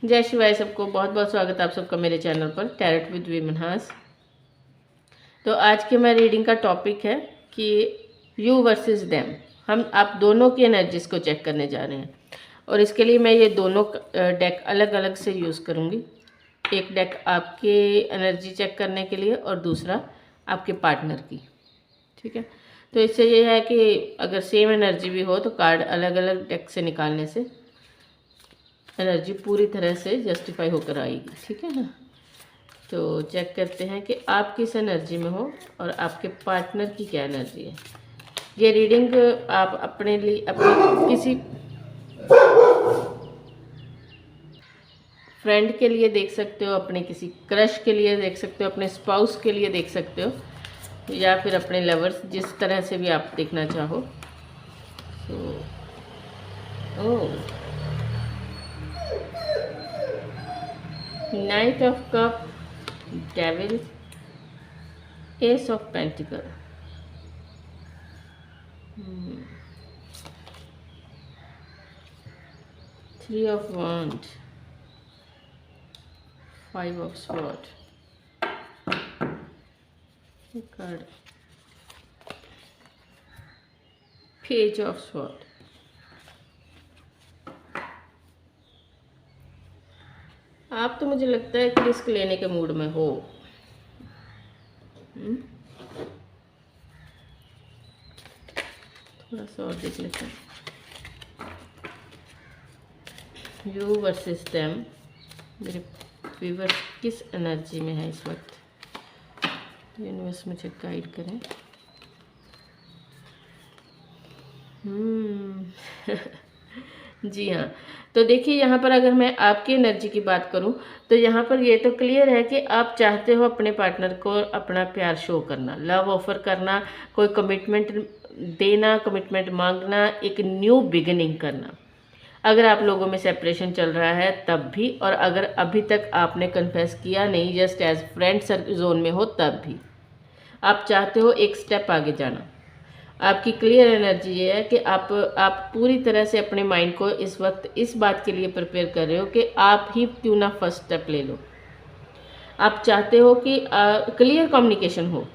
जय शिवाय सबको, बहुत बहुत स्वागत है आप सबका मेरे चैनल पर टैरोट विद विमनहास। तो आज के मैं रीडिंग का टॉपिक है कि यू वर्सेस देम। हम आप दोनों की एनर्जीज को चेक करने जा रहे हैं और इसके लिए मैं ये दोनों डेक अलग अलग से यूज़ करूँगी। एक डेक आपके एनर्जी चेक करने के लिए और दूसरा आपके पार्टनर की। ठीक है, तो इससे ये है कि अगर सेम एनर्जी भी हो तो कार्ड अलग अलग डेक से निकालने से एनर्जी पूरी तरह से जस्टिफाई होकर आएगी। ठीक है ना। तो चेक करते हैं कि आप किस एनर्जी में हो और आपके पार्टनर की क्या एनर्जी है। ये रीडिंग आप अपने लिए, अपने किसी फ्रेंड के लिए देख सकते हो, अपने किसी क्रश के लिए देख सकते हो, अपने स्पाउस के लिए देख सकते हो, या फिर अपने लवर्स, जिस तरह से भी आप देखना चाहो। Knight of cup, devil, ace of pentacle, three of wand, five of sword card, page of sword. आप तो मुझे लगता है कि रिस्क लेने के मूड में हो। थोड़ा सा और देख लेते हैं। यू वर्सेस देम, मेरे व्यूअर्स किस एनर्जी में है इस वक्त, यूनिवर्स मुझे गाइड करें। जी हाँ, तो देखिए यहाँ पर अगर मैं आपकी एनर्जी की बात करूँ तो यहाँ पर ये तो क्लियर है कि आप चाहते हो अपने पार्टनर को अपना प्यार शो करना, लव ऑफर करना, कोई कमिटमेंट देना, कमिटमेंट मांगना, एक न्यू बिगिनिंग करना। अगर आप लोगों में सेपरेशन चल रहा है तब भी, और अगर अभी तक आपने कन्फेस किया नहीं, जस्ट एज फ्रेंड जोन में हो तब भी, आप चाहते हो एक स्टेप आगे जाना। आपकी क्लियर एनर्जी ये है कि आप पूरी तरह से अपने माइंड को इस वक्त इस बात के लिए प्रिपेयर कर रहे हो कि आप ही क्यों ना फर्स्ट स्टेप ले लो। आप चाहते हो कि क्लियर कम्युनिकेशन हो,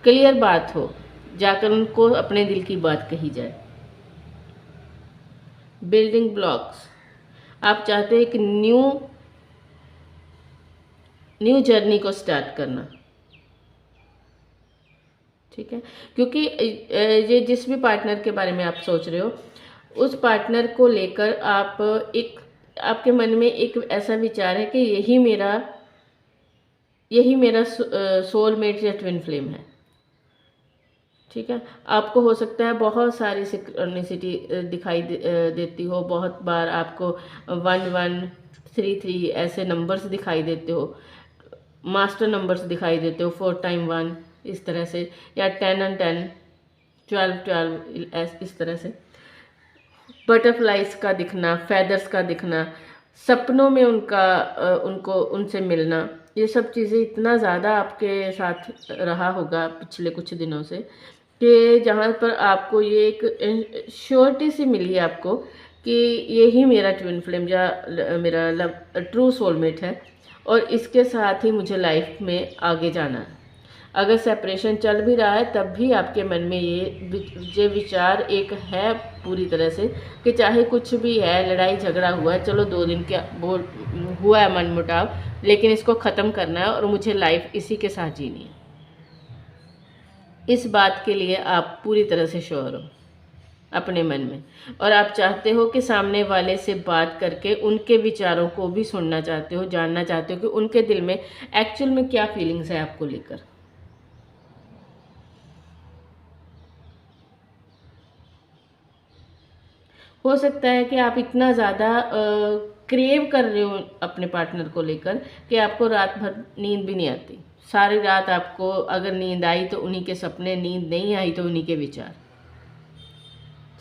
क्लियर बात हो, जाकर उनको अपने दिल की बात कही जाए। बिल्डिंग ब्लॉक्स, आप चाहते हो एक न्यू जर्नी को स्टार्ट करना। ठीक है, क्योंकि ये जिस भी पार्टनर के बारे में आप सोच रहे हो, उस पार्टनर को लेकर आपके मन में एक ऐसा विचार है कि यही मेरा सोलमेट या ट्विन फ्लेम है। ठीक है, आपको हो सकता है बहुत सारी सिक्रोनिसिटी दिखाई देती हो, बहुत बार आपको 1133 ऐसे नंबर्स दिखाई देते हो, मास्टर नंबर्स दिखाई देते हो, 4 टाइम 1 इस तरह से, या 10 and 10, 12 12 इस तरह से। बटरफ्लाइज का दिखना, फेदर्स का दिखना, सपनों में उनसे मिलना, ये सब चीज़ें इतना ज़्यादा आपके साथ रहा होगा पिछले कुछ दिनों से कि जहाँ पर आपको ये एक श्योरिटी सी मिली है आपको कि यही मेरा ट्विन फ्लेम या मेरा ट्रू सोलमेट है और इसके साथ ही मुझे लाइफ में आगे जाना है। अगर सेपरेशन चल भी रहा है तब भी आपके मन में ये विचार एक है पूरी तरह से कि चाहे कुछ भी है, लड़ाई झगड़ा हुआ है, चलो 2 दिन क्या वो हुआ है मनमुटाव, लेकिन इसको ख़त्म करना है और मुझे लाइफ इसी के साथ जीनी है। इस बात के लिए आप पूरी तरह से श्योर हो अपने मन में, और आप चाहते हो कि सामने वाले से बात करके उनके विचारों को भी सुनना चाहते हो, जानना चाहते हो कि उनके दिल में एक्चुअल में क्या फीलिंग्स है आपको लेकर। हो सकता है कि आप इतना ज़्यादा क्रेव कर रहे हो अपने पार्टनर को लेकर कि आपको रात भर नींद भी नहीं आती। सारी रात आपको अगर नींद आई तो उन्हीं के सपने, नींद नहीं आई तो उन्हीं के विचार।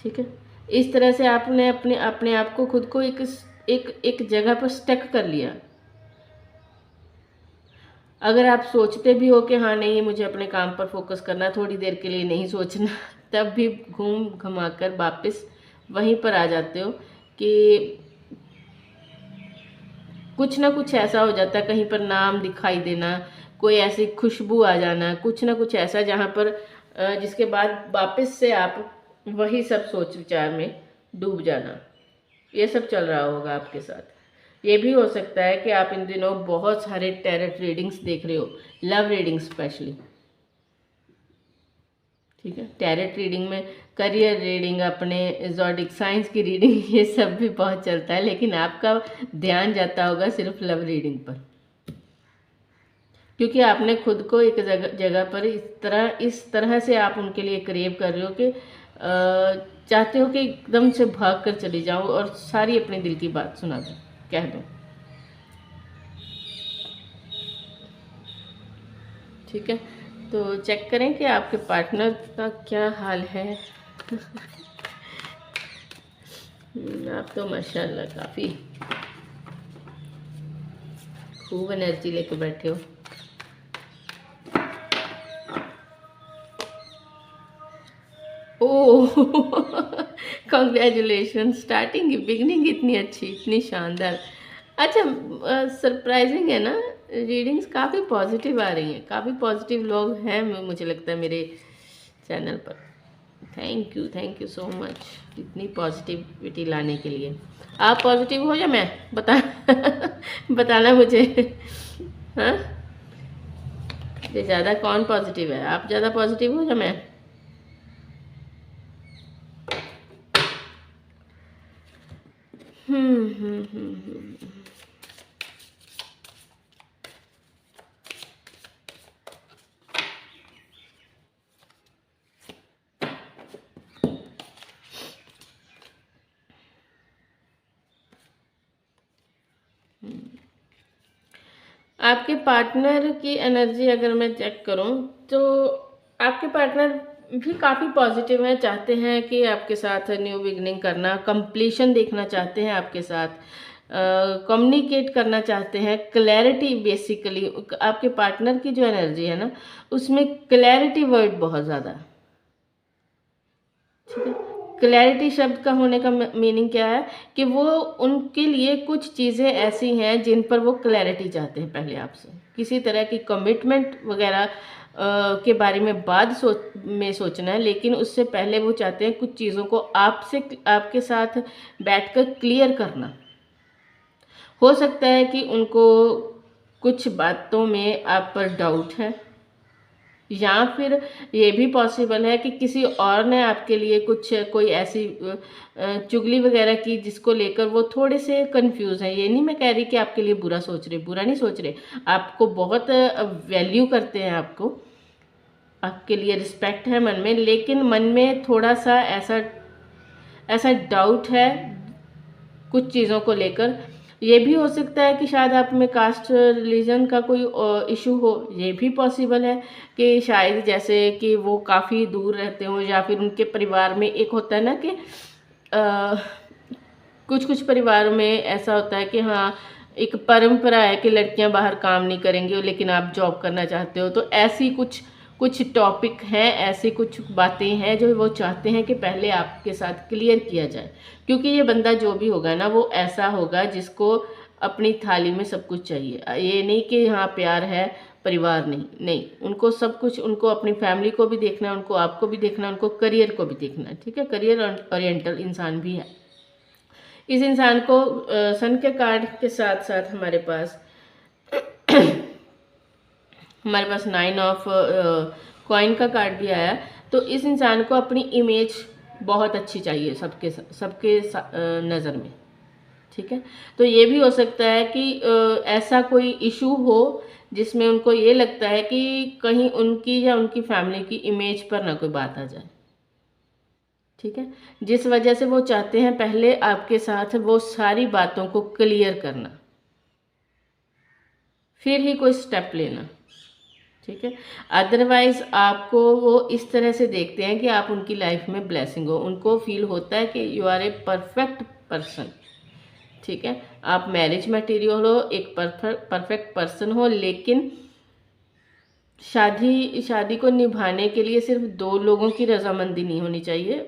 ठीक है, इस तरह से आपने अपने आप को, खुद को एक जगह पर स्टक कर लिया। अगर आप सोचते भी हो कि हाँ नहीं, मुझे अपने काम पर फोकस करना, थोड़ी देर के लिए नहीं सोचना, तब भी घूम घुमा कर वापस वहीं पर आ जाते हो कि कुछ ना कुछ ऐसा हो जाता है, कहीं पर नाम दिखाई देना, कोई ऐसी खुशबू आ जाना, कुछ ना कुछ ऐसा जहाँ पर जिसके बाद वापस से आप वही सब सोच विचार में डूब जाना, ये सब चल रहा होगा आपके साथ। ये भी हो सकता है कि आप इन दिनों बहुत सारे टैरेट रीडिंग्स देख रहे हो, लव रीडिंग स्पेशली, ठीक है। टैरेट रीडिंग में करियर रीडिंग, अपने ज़ोडिक साइंस की रीडिंग, ये सब भी बहुत चलता है, लेकिन आपका ध्यान जाता होगा सिर्फ लव रीडिंग पर, क्योंकि आपने खुद को एक जगह जगह पर इस तरह से आप उनके लिए क्रेव कर रहे हो कि चाहते हो कि एकदम से भाग कर चली जाऊं और सारी अपने दिल की बात सुना दूं, कह दूं, ठीक है। तो चेक करें कि आपके पार्टनर का क्या हाल है। आप तो माशाल्लाह काफ़ी खूब एनर्जी लेके बैठे हो। ओह कॉन्ग्रेचुलेशन, स्टार्टिंग की बिगनिंग इतनी अच्छी, इतनी शानदार। अच्छा, सरप्राइजिंग है ना, रीडिंग्स काफ़ी पॉजिटिव आ रही हैं, काफ़ी पॉजिटिव लोग हैं मुझे लगता है मेरे चैनल पर। थैंक यू सो मच इतनी पॉजिटिविटी लाने के लिए। आप पॉजिटिव हो या मैं बता बताना मुझे। हाँ, ये ज़्यादा कौन पॉजिटिव है, आप ज़्यादा पॉजिटिव हो या मैं? हम्म। आपके पार्टनर की एनर्जी अगर मैं चेक करूं तो आपके पार्टनर भी काफ़ी पॉजिटिव हैं, चाहते हैं कि आपके साथ न्यू बिगनिंग करना, कंप्लीशन देखना चाहते हैं आपके साथ, कम्युनिकेट करना चाहते हैं, क्लैरिटी। बेसिकली आपके पार्टनर की जो एनर्जी है ना, उसमें क्लैरिटी वर्ड बहुत ज़्यादा है, ठीक है। क्लैरिटी शब्द का होने का मीनिंग क्या है कि वो उनके लिए कुछ चीज़ें ऐसी हैं जिन पर वो क्लैरिटी चाहते हैं पहले आपसे, किसी तरह की कमिटमेंट वगैरह के बारे में बाद सोचना है, लेकिन उससे पहले वो चाहते हैं कुछ चीज़ों को आपसे आपके साथ बैठकर क्लियर करना। हो सकता है कि उनको कुछ बातों में आप पर डाउट है, या फिर ये भी पॉसिबल है कि किसी और ने आपके लिए कोई ऐसी चुगली वगैरह की जिसको लेकर वो थोड़े से कंफ्यूज हैं। ये नहीं मैं कह रही कि आपके लिए बुरा नहीं सोच रहे, आपको बहुत वैल्यू करते हैं, आपके लिए रिस्पेक्ट है मन में, लेकिन मन में थोड़ा सा ऐसा ऐसा डाउट है कुछ चीज़ों को लेकर। ये भी हो सकता है कि शायद आप में कास्ट रिलीजन का कोई इशू हो, ये भी पॉसिबल है कि शायद जैसे कि वो काफ़ी दूर रहते हो, या फिर उनके परिवार में एक होता है ना कि कुछ कुछ परिवारों में ऐसा होता है कि हाँ, एक परंपरा है कि लड़कियां बाहर काम नहीं करेंगी लेकिन आप जॉब करना चाहते हो। तो ऐसी कुछ कुछ टॉपिक हैं, ऐसी कुछ बातें हैं जो वो चाहते हैं कि पहले आपके साथ क्लियर किया जाए, क्योंकि ये बंदा जो भी होगा ना, वो ऐसा होगा जिसको अपनी थाली में सब कुछ चाहिए। ये नहीं कि हाँ प्यार है परिवार नहीं, नहीं, उनको सब कुछ, उनको अपनी फैमिली को भी देखना है, उनको आपको भी देखना है, उनको करियर को भी देखना है, ठीक है। करियर ओरिएंटल इंसान भी है। इस इंसान को सन के कार्ड के साथ साथ हमारे पास 9 ऑफ कॉइन का कार्ड भी आया। तो इस इंसान को अपनी इमेज बहुत अच्छी चाहिए सबके नज़र में, ठीक है। तो ये भी हो सकता है कि ऐसा कोई इशू हो जिसमें उनको ये लगता है कि कहीं उनकी या उनकी फैमिली की इमेज पर ना कोई बात आ जाए, ठीक है। जिस वजह से वो चाहते हैं पहले आपके साथ वो सारी बातों को क्लियर करना, फिर ही कोई स्टेप लेना, ठीक है। अदरवाइज आपको वो इस तरह से देखते हैं कि आप उनकी लाइफ में ब्लेसिंग हो, उनको फील होता है कि you are a perfect person, ठीक है। आप मैरिज मटेरियल हो, एक परफेक्ट पर्सन हो, लेकिन शादी को निभाने के लिए सिर्फ 2 लोगों की रजामंदी नहीं होनी चाहिए,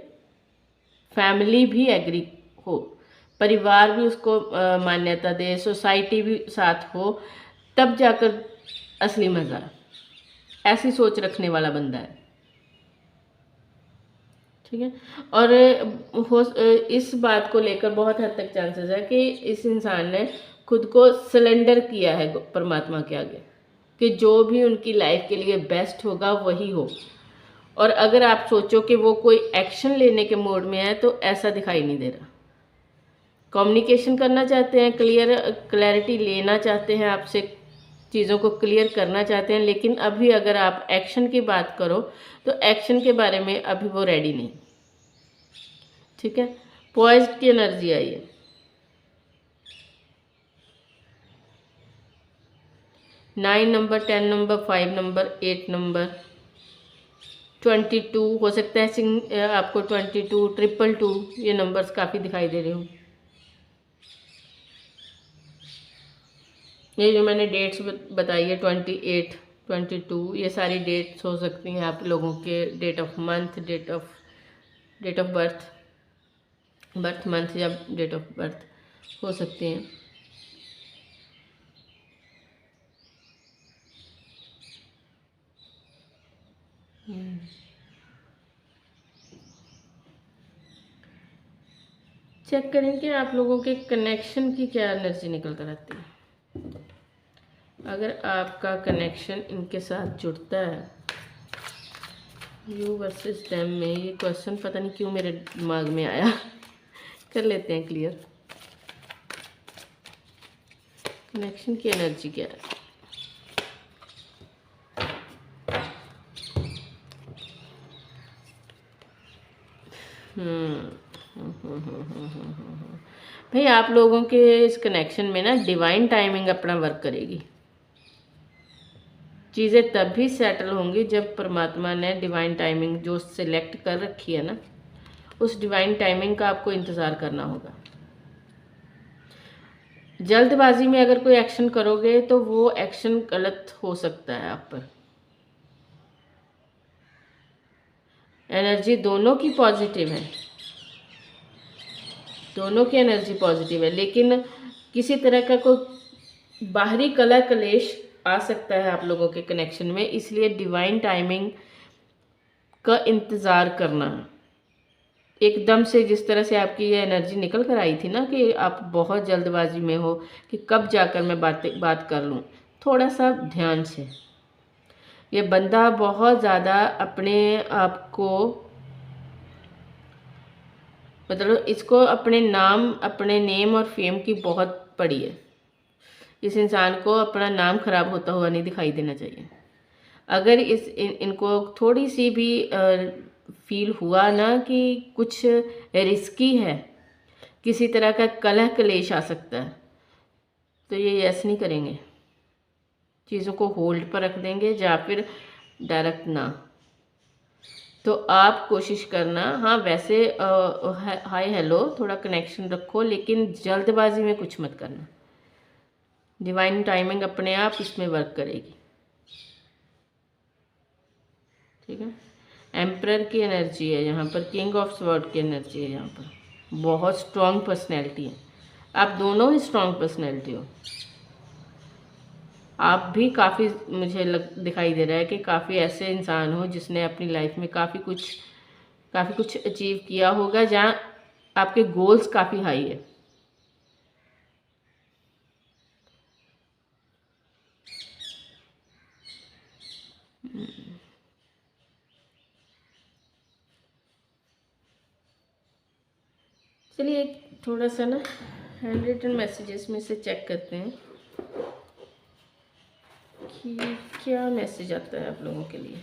फैमिली भी एग्री हो, परिवार भी उसको मान्यता दे, सोसाइटी भी साथ हो, तब जाकर असली मज़ा। ऐसी सोच रखने वाला बंदा है, ठीक है। और इस बात को लेकर बहुत हद तक चांसेस है कि इस इंसान ने खुद को सरेंडर किया है परमात्मा के आगे, कि जो भी उनकी लाइफ के लिए बेस्ट होगा वही हो। और अगर आप सोचो कि वो कोई एक्शन लेने के मोड में है, तो ऐसा दिखाई नहीं दे रहा। कम्युनिकेशन करना चाहते हैं, क्लैरिटी लेना चाहते हैं, आपसे चीज़ों को क्लियर करना चाहते हैं, लेकिन अभी अगर आप एक्शन की बात करो तो एक्शन के बारे में अभी वो रेडी नहीं, ठीक है। पॉइज्ड की एनर्जी आई है, 9 नंबर, 10 नंबर, 5 नंबर, 8 नंबर, 22 हो सकता है आपको 22, 222 ये नंबर्स काफ़ी दिखाई दे रहे हो। ये जो मैंने डेट्स बताई है 28, 22, ये सारी डेट्स हो सकती हैं आप लोगों के date of month, date of birth month या डेट ऑफ बर्थ हो सकती हैं। चेक करें कि आप लोगों के कनेक्शन की क्या एनर्जी निकल कर आती है। अगर आपका कनेक्शन इनके साथ जुड़ता है, यू वर्सेस देम में, ये क्वेश्चन पता नहीं क्यों मेरे दिमाग में आया कर लेते हैं क्लियर। कनेक्शन की एनर्जी क्या है? भाई आप लोगों के इस कनेक्शन में ना डिवाइन टाइमिंग अपना वर्क करेगी। चीज़ें तभी सेटल होंगी जब परमात्मा ने डिवाइन टाइमिंग जो सिलेक्ट कर रखी है ना, उस डिवाइन टाइमिंग का आपको इंतज़ार करना होगा। जल्दबाजी में अगर कोई एक्शन करोगे तो वो एक्शन गलत हो सकता है आप पर। एनर्जी दोनों की पॉजिटिव है, दोनों की एनर्जी पॉजिटिव है, लेकिन किसी तरह का कोई बाहरी कला कलेश आ सकता है आप लोगों के कनेक्शन में, इसलिए डिवाइन टाइमिंग का इंतज़ार करना। एकदम से जिस तरह से आपकी ये एनर्जी निकल कर आई थी ना कि आप बहुत जल्दबाजी में हो कि कब जाकर मैं बात कर लूँ, थोड़ा सा ध्यान से। ये बंदा बहुत ज़्यादा अपने आप को, मतलब इसको अपने नेम और फेम की बहुत पड़ी है। इस इंसान को अपना नाम खराब होता हुआ नहीं दिखाई देना चाहिए। अगर इनको थोड़ी सी भी फील हुआ ना कि कुछ रिस्की है, किसी तरह का कलह कलेश आ सकता है, तो ये यस नहीं करेंगे, चीज़ों को होल्ड पर रख देंगे या फिर डायरेक्ट ना। तो आप कोशिश करना, हाँ वैसे हाय हेलो थोड़ा कनेक्शन रखो, लेकिन जल्दबाजी में कुछ मत करना। डिवाइन टाइमिंग अपने आप इसमें वर्क करेगी, ठीक है। एम्परर की एनर्जी है यहाँ पर, किंग ऑफ स्वॉर्ड की एनर्जी है यहाँ पर, बहुत स्ट्रॉन्ग पर्सनैलिटी है। आप दोनों ही स्ट्रॉन्ग पर्सनैलिटी हो। आप भी काफ़ी मुझे दिखाई दे रहा है कि काफ़ी ऐसे इंसान हो जिसने अपनी लाइफ में काफ़ी कुछ अचीव किया होगा, जहाँ आपके गोल्स काफ़ी हाई है। चलिए एक थोड़ा सा ना हैंड रिटन मैसेजेस में से चेक करते हैं कि क्या मैसेज आता है आप लोगों के लिए।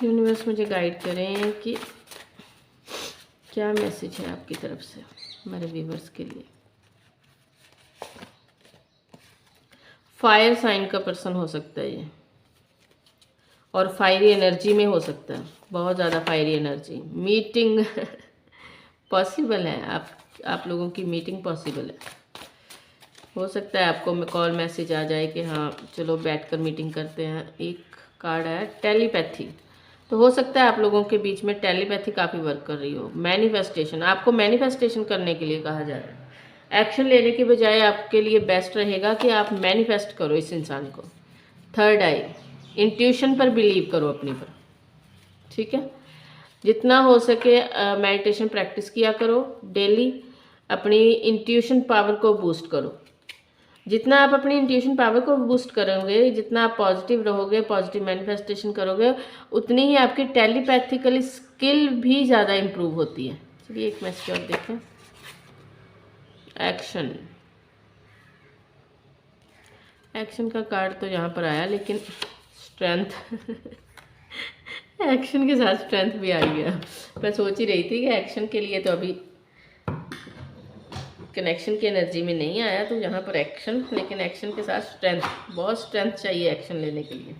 यूनिवर्स मुझे गाइड करें कि क्या मैसेज है आपकी तरफ से हमारे व्यूवर्स के लिए। फायर साइन का पर्सन हो सकता है ये, और फायरी एनर्जी में हो सकता है, बहुत ज़्यादा फायरी एनर्जी। मीटिंग पॉसिबल है, आप लोगों की मीटिंग पॉसिबल है। हो सकता है आपको कॉल मैसेज आ जाए कि हाँ चलो बैठकर मीटिंग करते हैं। एक कार्ड है टेलीपैथी, तो हो सकता है आप लोगों के बीच में टेलीपैथी काफ़ी वर्क कर रही हो। मैनिफेस्टेशन, आपको मैनिफेस्टेशन करने के लिए कहा जा रहा है। एक्शन लेने के बजाय आपके लिए बेस्ट रहेगा कि आप मैनिफेस्ट करो इस इंसान को। थर्ड आई, इंट्यूशन पर बिलीव करो अपनी पर, ठीक है। जितना हो सके मेडिटेशन प्रैक्टिस किया करो डेली, अपनी इंट्यूशन पावर को बूस्ट करो। जितना आप अपनी इंट्यूशन पावर को बूस्ट करोगे, जितना आप पॉजिटिव रहोगे, पॉजिटिव मैनिफेस्टेशन करोगे, उतनी ही आपकी टेलीपैथिकली स्किल भी ज़्यादा इम्प्रूव होती है। चलिए एक मैसेज और देखें। एक्शन, एक्शन का कार्ड तो यहाँ पर आया, लेकिन स्ट्रेंथ एक्शन के साथ स्ट्रेंथ भी आ गया। मैं सोच ही रही थी कि एक्शन के लिए तो अभी कनेक्शन की एनर्जी में नहीं आया, तो यहाँ पर एक्शन, लेकिन एक्शन के साथ स्ट्रेंथ, बहुत स्ट्रेंथ चाहिए एक्शन लेने के लिए।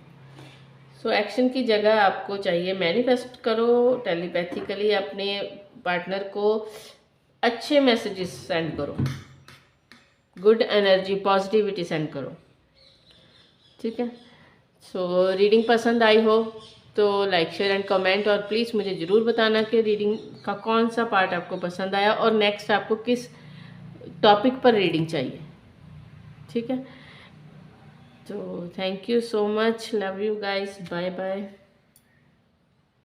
सो एक्शन की जगह आपको चाहिए मैनिफेस्ट करो टेलीपैथिकली, अपने पार्टनर को अच्छे मैसेजेस सेंड करो, गुड एनर्जी, पॉजिटिविटी सेंड करो, ठीक है। सो रीडिंग पसंद आई हो तो लाइक, शेयर एंड कमेंट, और प्लीज़ मुझे ज़रूर बताना कि रीडिंग का कौन सा पार्ट आपको पसंद आया और नेक्स्ट आपको किस टॉपिक पर रीडिंग चाहिए, ठीक है। तो thank you so much, love you guys, bye bye.